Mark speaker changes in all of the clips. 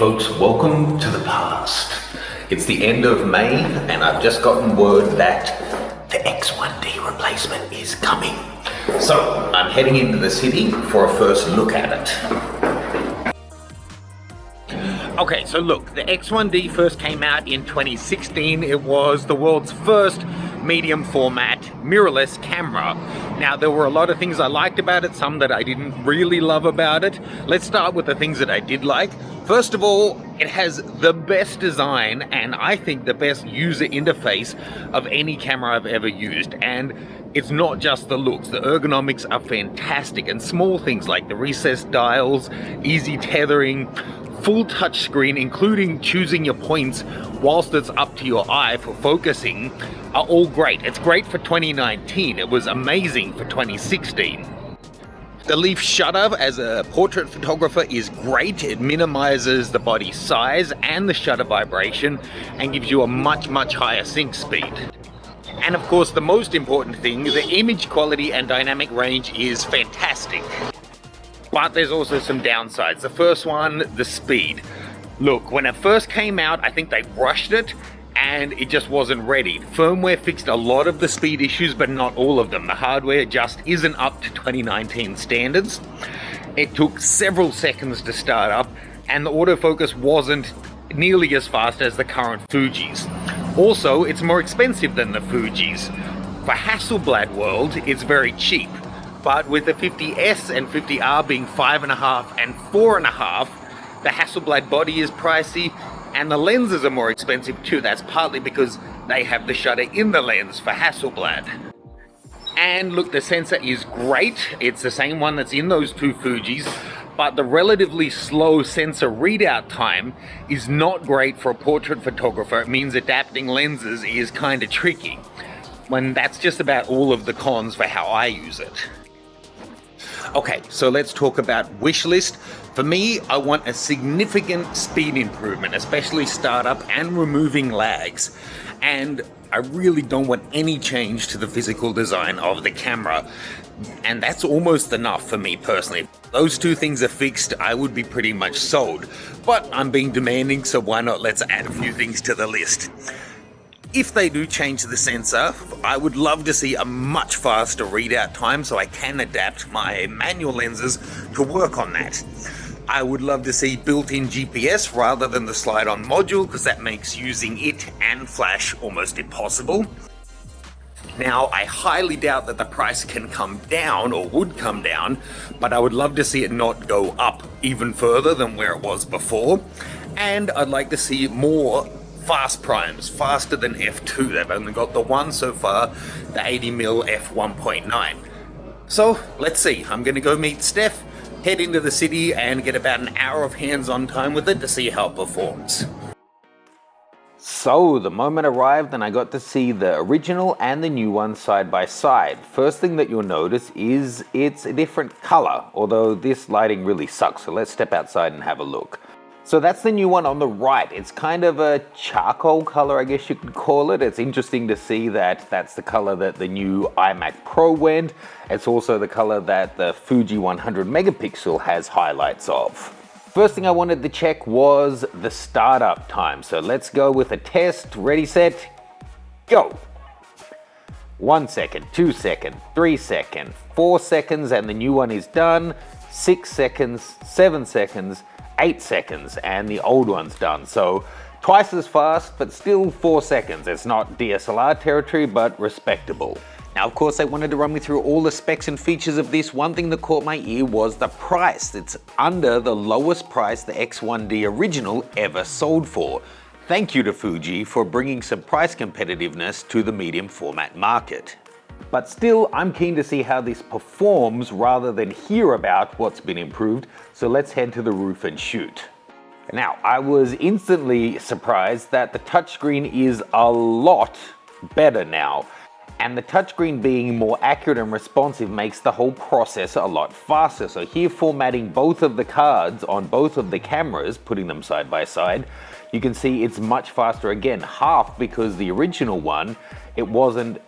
Speaker 1: folks, welcome to the past. It's the end of May and I've just gotten word that the X1D replacement is coming. So I'm heading into the city for a first look at it. Okay, so look, the X1D first came out in 2016. It was the world's first medium format mirrorless camera. Now, there were a lot of things I liked about it, some that I didn't really love about it. Let's start with the things that I did like. First of all, it has the best design and I think the best user interface of any camera I've ever used. And it's not just the looks, the ergonomics are fantastic, and small things like the recessed dials, easy tethering, full touchscreen, including choosing your points whilst it's up to your eye for focusing, are all great. It's great for 2019. It was amazing for 2016. The leaf shutter as a portrait photographer is great. It minimizes the body size and the shutter vibration and gives you a much higher sync speed. And of course, the most important thing, the image quality and dynamic range is fantastic. But there's also some downsides. The first one, the speed. Look, when it first came out, I think they rushed it and it just wasn't ready. Firmware fixed a lot of the speed issues, but not all of them. The hardware just isn't up to 2019 standards. It took several seconds to start up and the autofocus wasn't nearly as fast as the current Fujis. Also, it's more expensive than the Fujis. For Hasselblad world, it's very cheap. But with the 50S and 50R being 5.5 and 4.5, the Hasselblad body is pricey and the lenses are more expensive too. That's partly because they have the shutter in the lens for Hasselblad. And look, the sensor is great. It's the same one that's in those two Fujis, but the relatively slow sensor readout time is not great for a portrait photographer. It means adapting lenses is kind of tricky. When that's just about all of the cons for how I use it. Okay, so let's talk about wish list. For me, I want a significant speed improvement, especially startup and removing lags. And I really don't want any change to the physical design of the camera. And that's almost enough for me personally. Those two things are fixed, I would be pretty much sold. But I'm being demanding, so why not let's add a few things to the list. If they do change the sensor, I would love to see a much faster readout time so I can adapt my manual lenses to work on that. I would love to see built-in GPS rather than the slide-on module, because that makes using it and flash almost impossible. Now, I highly doubt that the price can come down or would come down, but I would love to see it not go up even further than where it was before. And I'd like to see more fast primes, faster than f2. They've only got the one so far, the 80mm f1.9. So let's see, I'm gonna go meet Steph, head into the city and get about an hour of hands-on time with it to see how it performs. So the moment arrived and I got to see the original and the new one side by side. First thing that you'll notice is it's a different color, although this lighting really sucks, so let's step outside and have a look. So that's the new one on the right. It's kind of a charcoal color, I guess you could call it. It's interesting to see that that's the color that the new iMac Pro went. It's also the color that the Fuji 100 megapixel has highlights of. First thing I wanted to check was the startup time. So let's go with a test. Ready, set, go. 1 second, 2 seconds, 3 seconds, 4 seconds, and the new one is done. 6 seconds, 7 seconds, 8 seconds, and the old one's done. So twice as fast, but still 4 seconds. It's not DSLR territory, but respectable. Now, of course, I wanted to run me through all the specs and features of this. One thing that caught my ear was the price. It's under the lowest price the X1D original ever sold for. Thank you to Fuji for bringing some price competitiveness to the medium format market. But still, I'm keen to see how this performs rather than hear about what's been improved, so let's head to the roof and shoot. Now, I was instantly surprised that the touchscreen is a lot better now. And the touchscreen being more accurate and responsive makes the whole process a lot faster. So here, formatting both of the cards on both of the cameras, putting them side by side, you can see it's much faster again, half, because the original one, it wasn't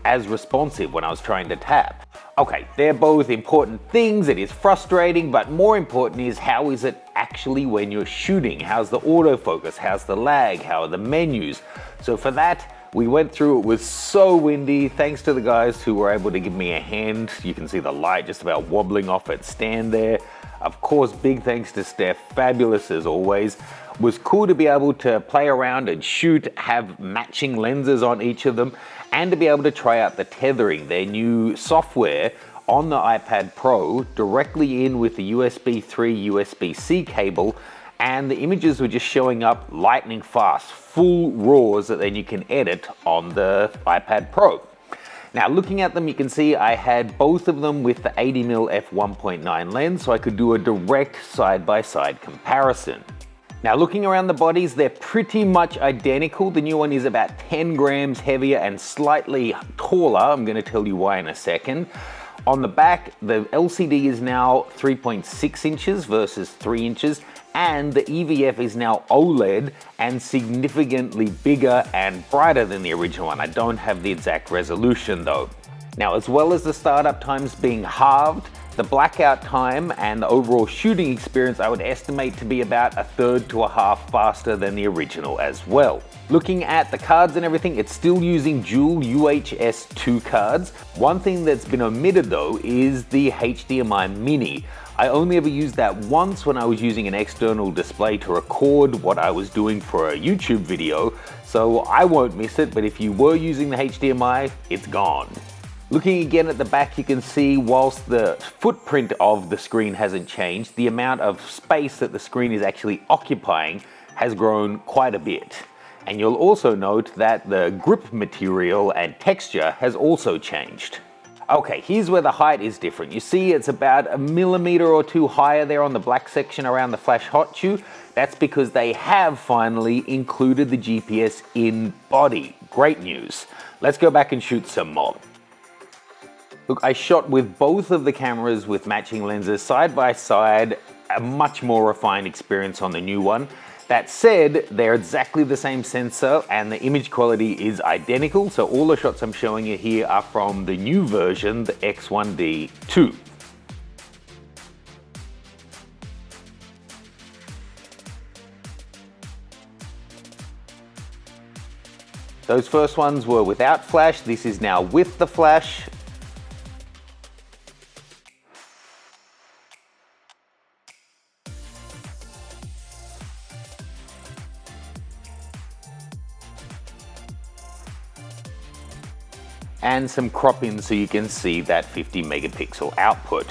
Speaker 2: as responsive when I was trying to tap. Okay, they're both important things. It is frustrating, but more important is how is it actually when you're shooting? How's the autofocus? How's the lag? How are the menus? So for that, we went through. It was so windy. Thanks to the guys who were able to give me a hand. You can see the light just about wobbling off its stand there. Of course, big thanks to Steph, fabulous as always. It was cool to be able to play around and shoot, have matching lenses on each of them, and to be able to try out the tethering, their new software on the iPad Pro, directly in with the USB 3, USB-C cable, and the images were just showing up lightning fast, full RAWs that then you can edit on the iPad Pro. Now looking at them, you can see I had both of them with the 80mm f1.9 lens, so I could do a direct side-by-side comparison. Now looking around the bodies, they're pretty much identical. The new one is about 10 grams heavier and slightly taller. I'm going to tell you why in a second. On the back, the LCD is now 3.6 inches versus 3 inches, and the EVF is now OLED and significantly bigger and brighter than the original one. I don't have the exact resolution though. Now, as well as the startup times being halved, the blackout time and the overall shooting experience I would estimate to be about a third to a half faster than the original as well. Looking at the cards and everything, it's still using dual UHS 2 cards. One thing that's been omitted though is the HDMI Mini. I only ever used that once when I was using an external display to record what I was doing for a YouTube video, so I won't miss it, but if you were using the HDMI, it's gone. Looking again at the back, you can see whilst the footprint of the screen hasn't changed, the amount of space that the screen is actually occupying has grown quite a bit. And you'll also note that the grip material and texture has also changed. Okay, here's where the height is different. You see it's about a millimeter or two higher there on the black section around the flash hot shoe. That's because they have finally included the GPS in body. Great news. Let's go back and shoot some more. Look, I shot with both of the cameras with matching lenses side by side, a much more refined experience on the new one. That said, they're exactly the same sensor and the image quality is identical, so all the shots I'm showing you here are from the new version, the X1D 2. Those first ones were without flash, this is now with the flash. And some crop in so you can see that 50 megapixel output.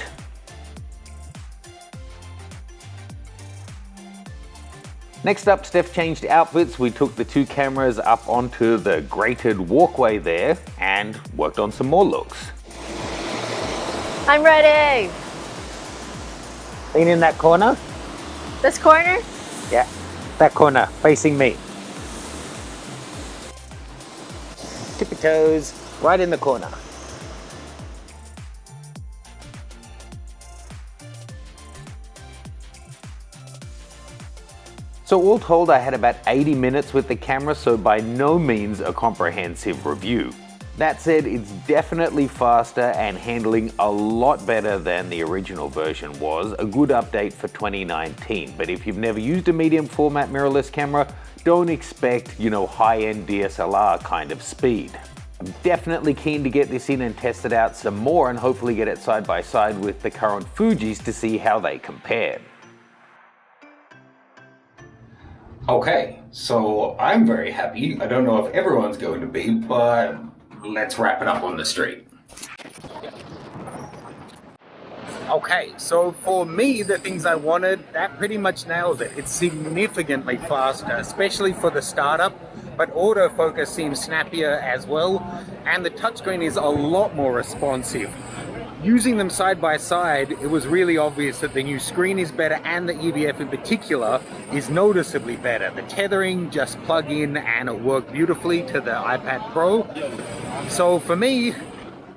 Speaker 2: Next up, Steph changed outfits. We took the two cameras up onto the grated walkway there and worked on some more looks.
Speaker 3: I'm ready.
Speaker 2: Lean in that corner.
Speaker 3: This corner?
Speaker 2: Yeah, that corner, facing me. Tippy toes. Right in the corner. So all told, I had about 80 minutes with the camera, so by no means a comprehensive review. That said, it's definitely faster and handling a lot better than the original version was. A good update for 2019, but if you've never used a medium format mirrorless camera, don't expect, high-end DSLR kind of speed. I'm definitely keen to get this in and test it out some more and hopefully get it side by side with the current Fujis to see how they compare.
Speaker 1: Okay, so I'm very happy. I don't know if everyone's going to be, but let's wrap it up on the street. Okay, so for me, the things I wanted, that pretty much nails it. It's significantly faster, especially for the startup, but autofocus seems snappier as well, and the touchscreen is a lot more responsive. Using them side by side, it was really obvious that the new screen is better and the EVF in particular is noticeably better. The tethering, just plug in and it worked beautifully to the iPad Pro. So for me,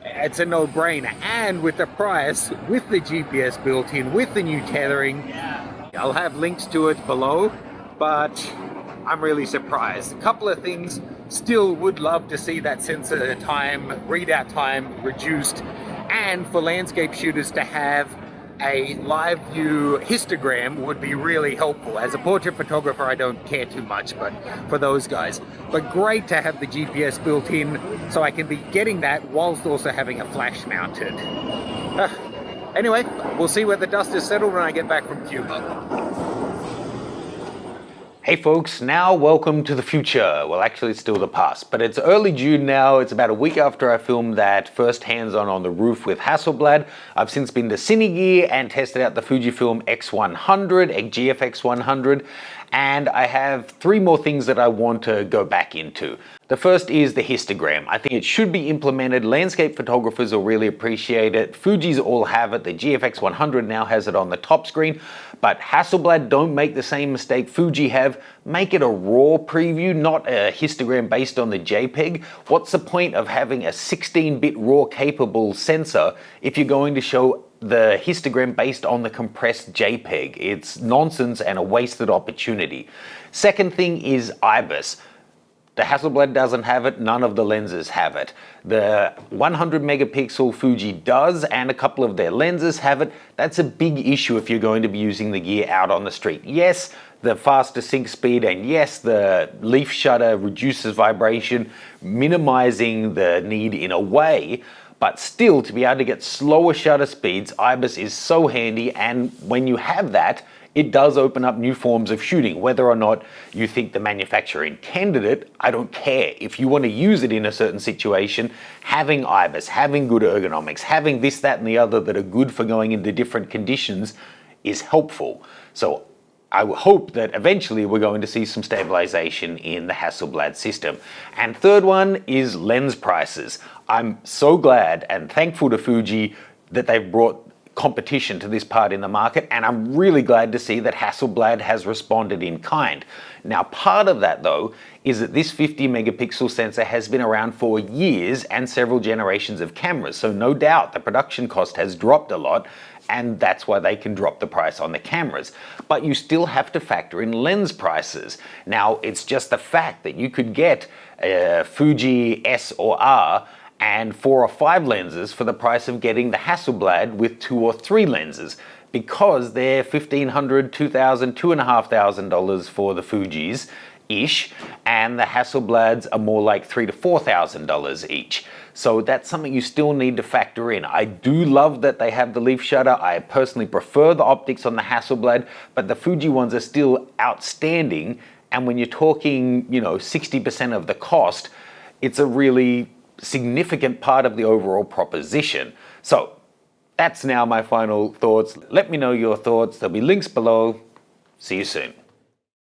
Speaker 1: it's a no-brainer, and with the price, with the GPS built in, with the new tethering, I'll have links to it below, but I'm really surprised. A couple of things, Still would love to see that sensor time, readout time reduced, and for landscape shooters to have a live view histogram would be really helpful. As a portrait photographer, I don't care too much, but for those guys. But great to have the GPS built in so I can be getting that whilst also having a flash mounted. Anyway, we'll see where the dust is settled when I get back from Cuba.
Speaker 2: Hey folks, now welcome to the future. Well, actually it's still the past, but it's early June now. It's about a week after I filmed that first hands-on on the roof with Hasselblad. I've since been to Cinegear and tested out the Fujifilm X100, a GFX 100, and I have 3 more things that I want to go back into. The first is the histogram. I think it should be implemented. Landscape photographers will really appreciate it. Fuji's all have it. The GFX 100 now has it on the top screen, but Hasselblad, don't make the same mistake Fuji have. Make it a RAW preview, not a histogram based on the JPEG. What's the point of having a 16-bit RAW capable sensor if you're going to show the histogram based on the compressed JPEG? It's nonsense and a wasted opportunity. Second thing is Ibis. The Hasselblad doesn't have it, none of the lenses have it. The 100 megapixel Fuji does, and a couple of their lenses have it. That's a big issue if you're going to be using the gear out on the street. Yes, the faster sync speed, and yes, the leaf shutter reduces vibration, minimizing the need in a way, but still, to be able to get slower shutter speeds, Ibis is so handy, and when you have that, it does open up new forms of shooting. Whether or not you think the manufacturer intended it, I don't care. If you want to use it in a certain situation, having Ibis, having good ergonomics, having this, that, and the other that are good for going into different conditions is helpful. So I hope that eventually we're going to see some stabilization in the Hasselblad system. And third one is lens prices. I'm so glad and thankful to Fuji that they've brought competition to this part in the market, and I'm really glad to see that Hasselblad has responded in kind. Now, part of that though is that this 50 megapixel sensor has been around for years and several generations of cameras, so no doubt the production cost has dropped a lot, and that's why they can drop the price on the cameras. But you still have to factor in lens prices. Now, it's just the fact that you could get a Fuji S or R and 4 or 5 lenses for the price of getting the Hasselblad with 2 or 3 lenses, because they're $1,500, $2,000, $2,500 for the Fujis ish, and the Hasselblads are more like $3,000 to $4,000 each. So that's something you still need to factor in. I do love that they have the leaf shutter. I personally prefer the optics on the Hasselblad, but the Fuji ones are still outstanding. And when you're talking, 60% of the cost, it's a really significant part of the overall proposition. So that's now my final thoughts. Let me know your thoughts. There'll be links below. See you soon.